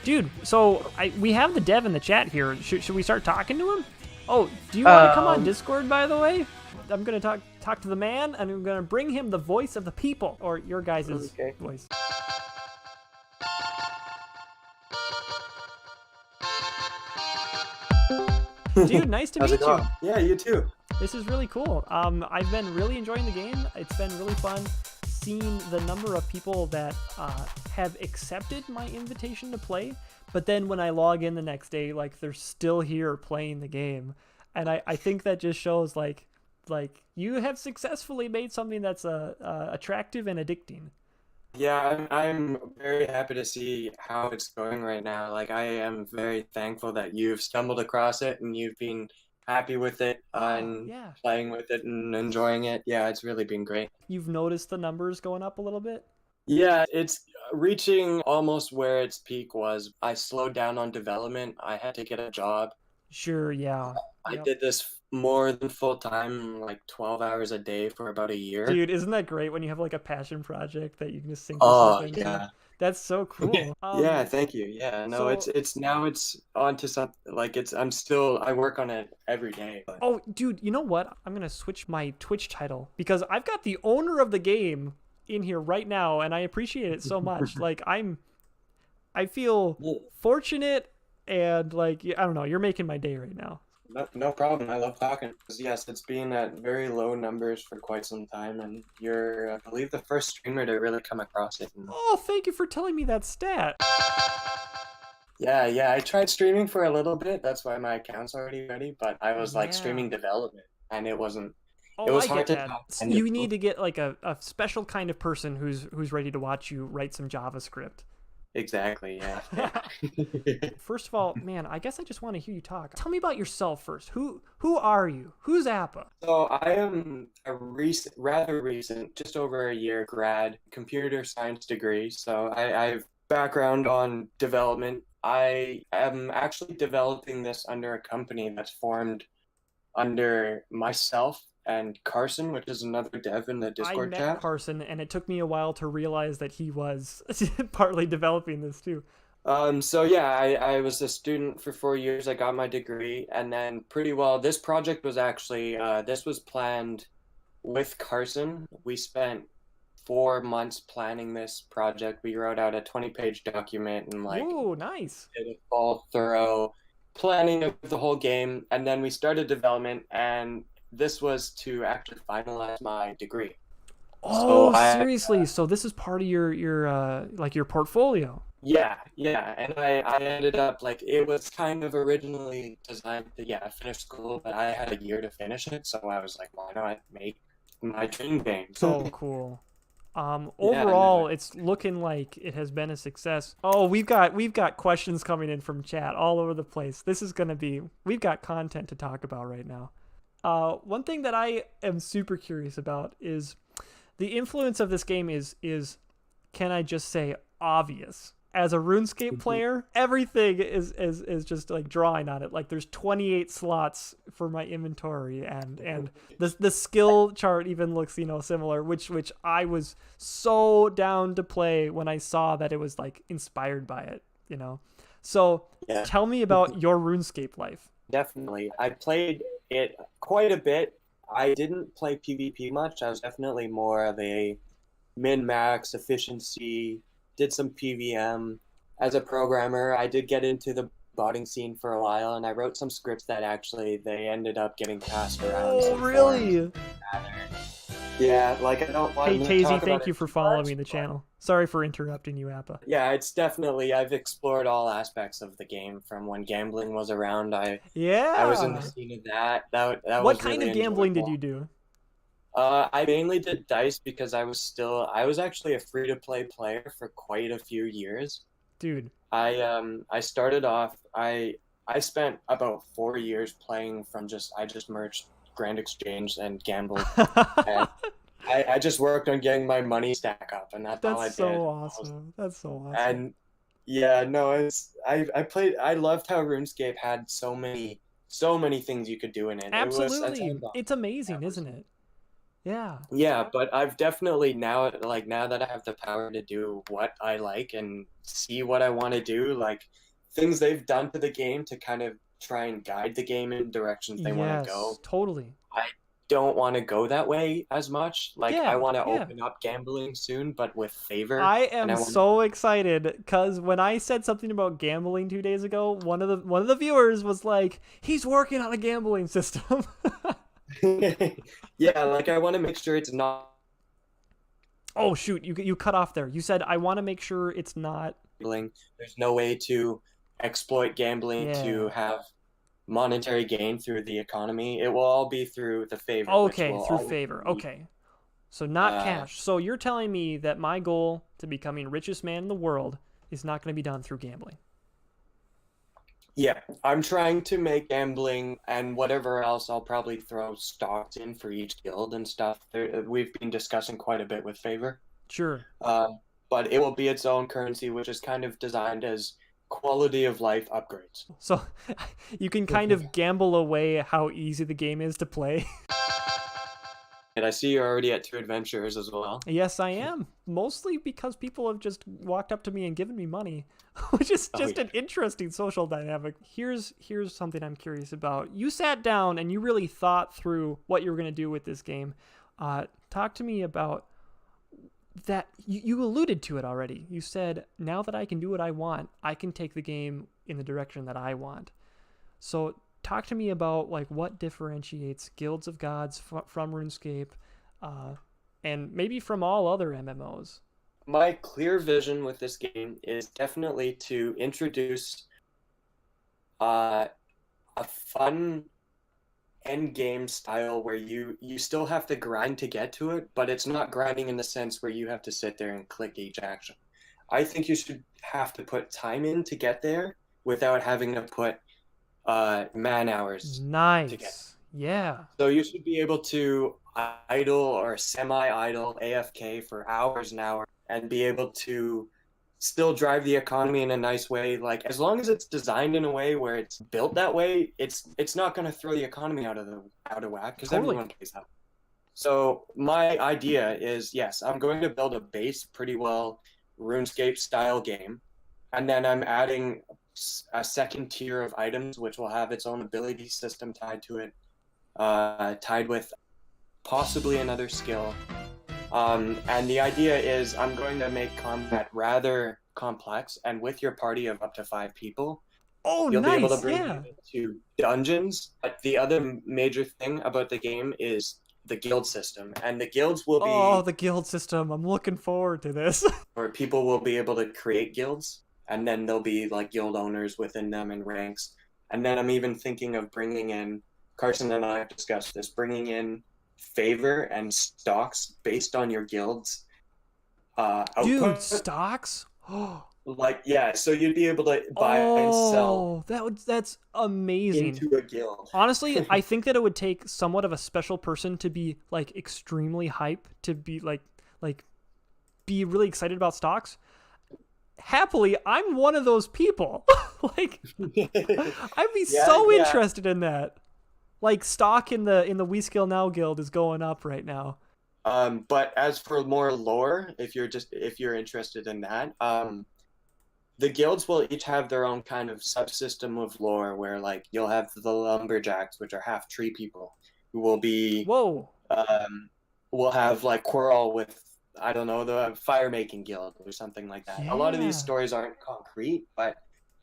Dude, so we have the dev in the chat here. Should we start talking to him? Oh, do you want to come on Discord, by the way? I'm going to talk to the man, and I'm going to bring him the voice of the people, or your guys' voice. Dude, nice to meet you. Yeah, you too. This is really cool. I've been really enjoying the game. It's been really fun seeing the number of people that have accepted my invitation to play, but then when I log in the next day, like, they're still here playing the game. And I think that just shows like you have successfully made something that's attractive and addicting. Yeah, I'm very happy to see how it's going right now. Like, I am very thankful that you've stumbled across it and you've been happy with it and yeah. playing with it and enjoying it. Yeah, it's really been great. You've noticed the numbers going up a little bit? Yeah, it's reaching almost where its peak was. I slowed down on development. I had to get a job. Sure, yeah. I did this more than full time, like 12 hours a day for about a year. Dude, isn't that great when you have like a passion project that you can just sink Oh, yourself into? yeah. That's so cool. Yeah, thank you. Yeah, no, it's now it's onto something like I work on it every day. Oh, dude, you know what? I'm gonna switch my Twitch title because I've got the owner of the game in here right now, and I appreciate it so much. Like, I feel fortunate, and like, I don't know, you're making my day right now. No problem. I love talking. Yes, it's been at very low numbers for quite some time, and you're, I believe, the first streamer to really come across it. Oh, thank you for telling me that stat. Yeah, I tried streaming for a little bit. That's why my account's already ready, but I was like streaming development, and it wasn't. Oh, it was I hard get to that. You need to get like a special kind of person who's ready to watch you write some JavaScript. Exactly, yeah. First of all, man, I guess I just want to hear you talk. Tell me about yourself first. Who are you? Who's Appa? So I am a rather recent, just over a year grad, computer science degree. So I have background on development. I am actually developing this under a company that's formed under myself and Carson, which is another dev in the Discord chat. I met Carson, and it took me a while to realize that he was partly developing this too. So yeah, I was a student for 4 years. I got my degree, and then this project was actually, this was planned with Carson. We spent 4 months planning this project. We wrote out a 20-page document and ooh, nice. did a full thorough planning of the whole game, and then we started development, and this was to actually finalize my degree. Oh, seriously? So this is part of your portfolio? Yeah, and I ended up, like, it was kind of originally designed to finish school, but I had a year to finish it, so I was like, why not make my dream game? So cool. Overall, it's looking like it has been a success. Oh, we've got questions coming in from chat all over the place. This is we've got content to talk about right now. One thing that I am super curious about is the influence of this game is can I just say obvious. As a RuneScape player, everything is just like drawing on it. Like, there's 28 slots for my inventory, and the skill chart even looks, similar, which I was so down to play when I saw that it was like inspired by it, So tell me about your RuneScape life. Definitely. I played it quite a bit. I didn't play PvP much. I was definitely more of a min-max efficiency, did some PVM. As a programmer, I did get into the botting scene for a while, and I wrote some scripts that actually they ended up getting passed around. Oh, really? Yeah, like, I don't want to talk Tazy, about thank you for following the channel. Sorry for interrupting you, Appa. Yeah, it's definitely, I've explored all aspects of the game from when gambling was around. I was in the scene of that. That what was kind really of gambling enjoyable. did you do? I mainly did dice because I was actually a free-to-play player for quite a few years. Dude. I started off, I spent about 4 years playing from I just merged Grand Exchange and gambled. And I just worked on getting my money stack up, and that's all I did. So awesome. That's so awesome. And yeah, no, I loved how RuneScape had so many things you could do in it. Absolutely. It's amazing, isn't it? Yeah. Yeah, but I've definitely now that I have the power to do what I like and see what I want to do, like things they've done to the game to kind of try and guide the game in directions they want to Yes, go. totally. I don't want to go that way as much. Like I Yeah, want to yeah. open up gambling soon, but with favor, I and am I want so excited because when I said something about gambling 2 days ago, one of the viewers was like, "He's working on a gambling system." yeah, like I want to make sure it's not Oh shoot, you cut off there. You said I want to make sure it's not. gambling. There's no way to exploit gambling to Yeah. have monetary gain through the economy. It will all be through the favor, which Okay, will through always favor. be Okay. So not uh cash. So you're telling me that my goal to becoming richest man in the world is not going to be done through gambling. yeah, I'm trying to make gambling and whatever else I'll probably throw stocks in for each guild and stuff. We've been discussing quite a bit with favor. Sure. Um, but it will be its own currency, which is kind of designed as quality of life upgrades. So you can kind of gamble away how easy the game is to play. And I see you're already at 2 adventures as well. Yes, I am. Mostly because people have just walked up to me and given me money, which is Oh just yeah. an interesting social dynamic. Here's something I'm curious about. You sat down and you really thought through what you were going to do with this game. Talk to me about that. You alluded to it already. You said, now that I can do what I want, I can take the game in the direction that I want. So talk to me about like what differentiates Guilds of Gods from RuneScape, uh, and maybe from all other MMOs. My clear vision with this game is definitely to introduce uh, a fun end game style where you still have to grind to get to it, but it's not grinding in the sense where you have to sit there and click each action. I think you should have to put time in to get there without having to put man hours to get. Nice. Yeah. So you should be able to idle or semi-idle AFK for hours and hours and be able to still drive the economy in a nice way. Like as long as it's designed in a way where it's built that way, it's not going to throw the economy out of whack because Totally. everyone plays that. So my idea is yes, I'm going to build a base pretty well RuneScape style game, and then I'm adding a second tier of items which will have its own ability system tied to it, tied with possibly another skill. And the idea is I'm going to make combat rather complex, and with your party of up to 5 people, Oh, you'll be able to nice. bring Yeah. them into dungeons. But the other major thing about the game is the guild system, and the guilds will Oh, be the guild system. I'm looking forward to this. where people will be able to create guilds, and then there'll be like guild owners within them and ranks. And then I'm even thinking of bringing in, Carson and I have discussed this, bringing in favor and stocks based on your guild's Dude, output. stocks? Oh, Like, yeah, so you'd be able to buy and sell that's amazing. into a guild. Honestly, I think that it would take somewhat of a special person to be like extremely hype to be like be really excited about stocks. Happily, I'm one of those people. Like I'd be Yeah, so yeah. interested in that. Like stock in the WeSkillNow guild is going up right now. But as for more lore, if you're interested in that, the guilds will each have their own kind of subsystem of lore where like you'll have the lumberjacks, which are half tree people, who Whoa. will have like quarrel with, I don't know, the fire making guild or something like that. A lot of these Yeah. stories aren't concrete, but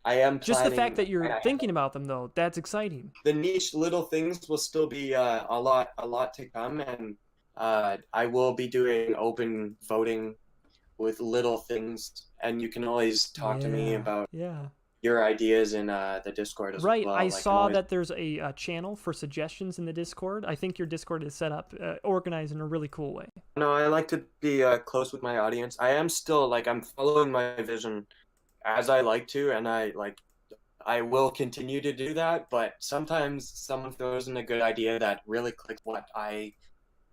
I am Just the fact planning, that you're thinking about them though, that's exciting. the niche little things will still be a lot to come, and I will be doing open voting with little things, and you can always talk to me about Yeah. your ideas in the Discord as Right. well. I Like, saw always... that there's a channel for suggestions in the Discord. I think your Discord is set up, organized in a really cool way. No, I like to be close with my audience. I am still like I'm following my vision as I like to, and I will continue to do that. But sometimes someone throws in a good idea that really clicks what I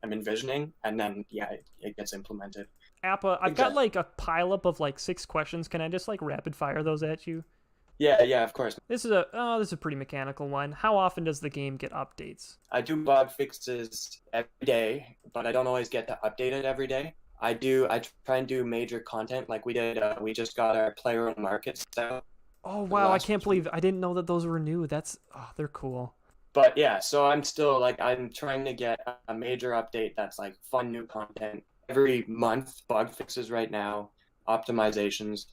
am envisioning, and then yeah, it gets implemented. Appa, I've got Exactly. like a pileup of like 6 questions. Can I just like rapid fire those at you? Yeah, of course. This is a pretty mechanical one. How often does the game get updates? I do bug fixes every day, but I don't always get to update it every day. I try and do major content like we did. We just got our player markets out Oh for the wow, I last can't believe I didn't know that those were new. They're cool. But yeah, so I'm still like I'm trying to get a major update that's like fun new content every month, bug fixes right now, optimizations.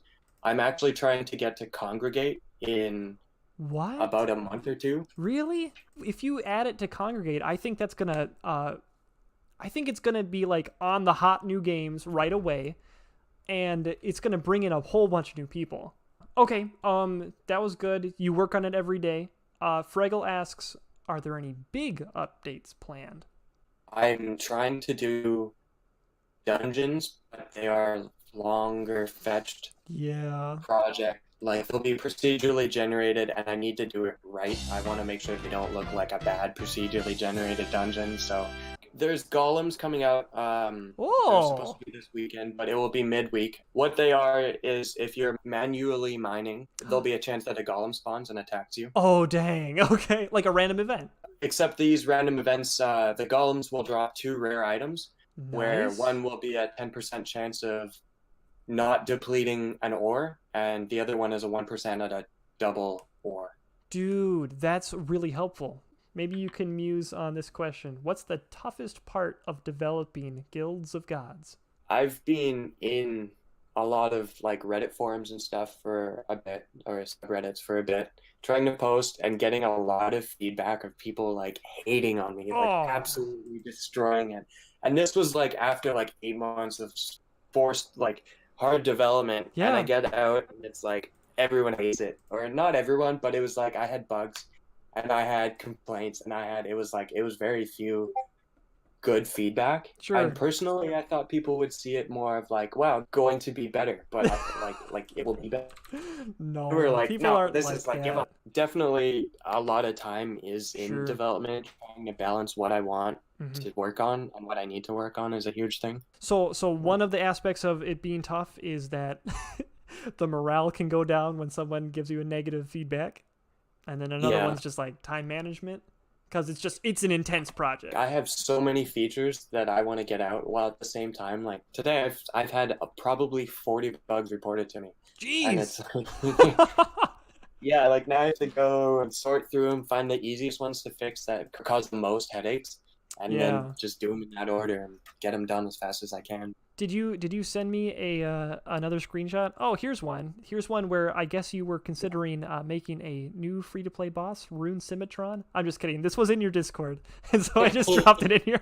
I'm actually trying to get to congregate in What? about a month or two. Really? If you add it to Congregate, I think it's gonna be like on the hot new games right away, and it's gonna bring in a whole bunch of new people. Okay, that was good. You work on it every day. Fraggle asks, are there any big updates planned? I'm trying to do dungeons, but they are longer fetched Yeah. project. Like they'll be procedurally generated, and I need to do it right. I want to make sure they don't look like a bad procedurally generated dungeon. So there's golems coming out. They're supposed Oh. to be this weekend, but it will be midweek. What they are is if you're manually mining, there'll be a chance that a golem spawns and attacks you. Oh dang. Okay, like a random event. Except these random events, the golems will drop two rare items, where Nice. one will be a 10% chance of not depleting an ore, and the other one is a 1% at a double ore. Dude, that's really helpful. Maybe you can muse on this question. What's the toughest part of developing Guilds of Gods? I've been in a lot of like Reddit forums and stuff for a bit, or subreddits for a bit, trying to post and getting a lot of feedback of people like hating on me, like Oh, absolutely destroying it. And this was like after like 8 months of forced, like hard development, and I yeah, get out and it's like everyone hates it, or not everyone, but it was like I had bugs and I had complaints and it was like it was very few good feedback. And sure. personally, I thought people would see it more of like, wow, going to be better, but like it will be better. We were No, like, people no, aren't this like is like give that. up. Definitely a lot of time is in Sure. development, trying to balance what I want Hmm. to work on and what I need to work on is a huge thing. So one of the aspects of it being tough is that the morale can go down when someone gives you a negative feedback, and then another Yeah, one's just like time management because it's an intense project. I have so many features that I want to get out while at the same time, like today, I've had probably 40 bugs reported to me, and it's Jeez. yeah, like now I have to go and sort through them, find the easiest ones to fix that cause the most headaches, and then Yeah. just do them in that order and get them done as fast as I can. Did you send me a another screenshot? Oh, here's one. Here's one where I guess you were considering making a new free to play boss, Rune Symmetron. I'm just kidding. This was in your Discord, and so I just dropped it in here.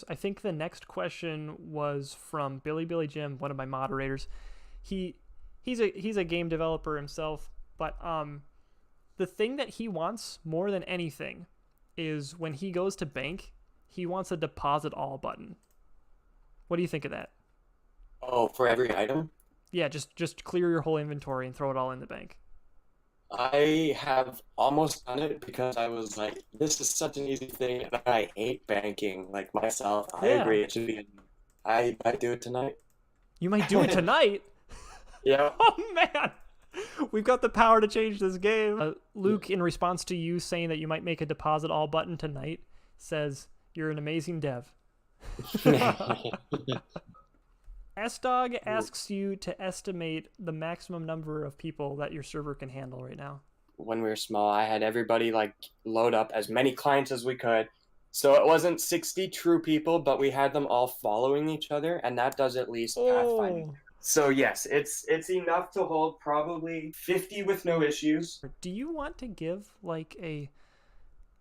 I think the next question was from Billy Jim, one of my moderators. He he's a game developer himself, but the thing that he wants more than anything is when he goes to bank, he wants a deposit all button. What do you think of that? Oh, for every item? Yeah, just clear your whole inventory and throw it all in the bank. I have almost done it because I was like, this is such an easy thing, and I hate banking like myself. I Yeah, agree, it should be. I might do it tonight. you might do it tonight. Yeah. Oh man, we've got the power to change this game. Luke, in response to you saying that you might make a deposit all button tonight, says you're an amazing dev. S-Dog asks you to estimate the maximum number of people that your server can handle right now. When we were small, I had everybody like load up as many clients as we could. So it wasn't 60 true people, but we had them all following each other, and that does at least pathfinding. Oh, So yes, it's enough to hold probably 50 with no issues. do you want to give like a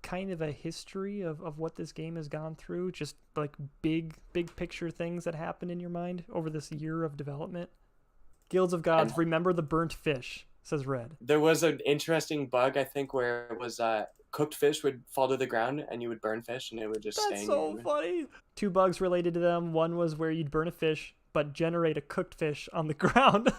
kind of a history of what this game has gone through? Just like big picture things that happened in your mind over this year of development? Guilds of And Gods, remember the burnt fish, says Red. there was an interesting bug, I think, where it was cooked fish would fall to the ground and you would burn fish and it would just stay That's in your so inventory. funny. Two bugs related to them. One was where you'd burn a fish, but generate a cooked fish on the ground.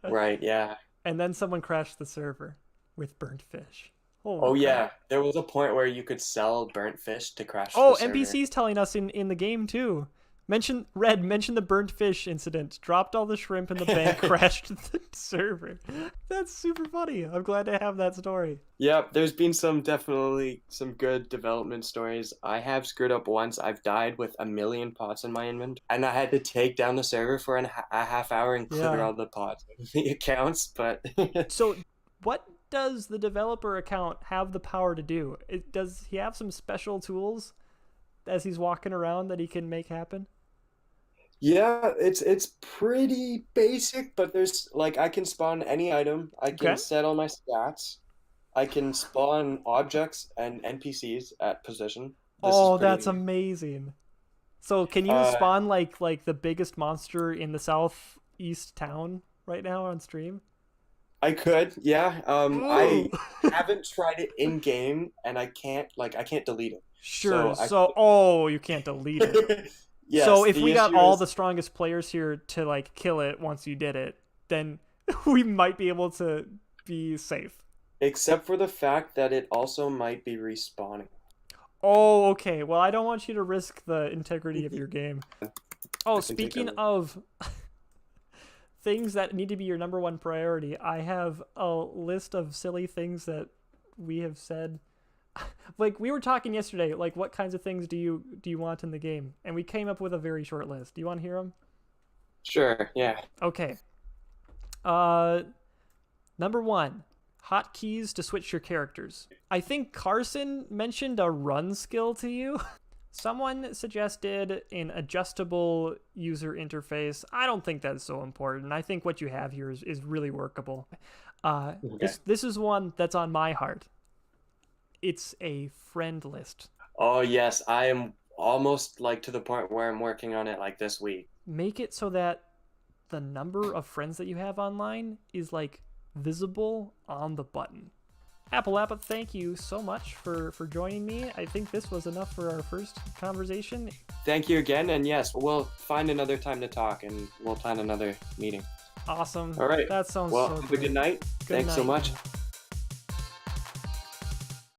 Right, yeah. And then someone crashed the server with burnt fish. Holy Oh crap. yeah, there was a point where you could sell burnt fish to crash the Oh, server. NPCs telling us in the game too. Mention the burnt fish incident. Dropped all the shrimp in the bank, crashed the server. That's super funny. I'm glad to have that story. Yep, there's been definitely some good development stories. I have screwed up once. I've died with 1,000,000 pots in my inventory, and I had to take down the server for a half hour and clear all the pots of the accounts. But so, what does the developer account have the power to do? Does he have some special tools as he's walking around that he can make happen? yeah, it's pretty basic, but there's like I can spawn any item. I can set all my stats. I can spawn objects and NPCs at position. That's amazing. So can you spawn like the biggest monster in the southeast town right now on stream? I could, yeah. I haven't tried it in game, and I can't delete it. Sure. So you can't delete it. Yes, so if we got all the strongest players here to like kill it once you did it, then we might be able to be safe. Except for the fact that it also might be respawning. Oh, okay. Well, I don't want you to risk the integrity of your game. Oh, speaking of things that need to be your number one priority, I have a list of silly things that we have said. Like we were talking yesterday, like what kinds of things do you want in the game? And we came up with a very short list. Do you want to hear them? Sure, yeah. Okay. Number 1, hotkeys to switch your characters. I think Carson mentioned a run skill to you. Someone suggested an adjustable user interface. I don't think that's so important. I think what you have here is really workable. Okay. This is one that's on my heart. It's a friend list. Oh yes, I am almost like to the point where I'm working on it like this week. Make it so that the number of friends that you have online is like visible on the button. Apple, thank you so much for joining me. I think this was enough for our first conversation. Thank you again, and yes, we'll find another time to talk and we'll plan another meeting. Awesome. All right. That sounds well, so have a good night. Thanks so much.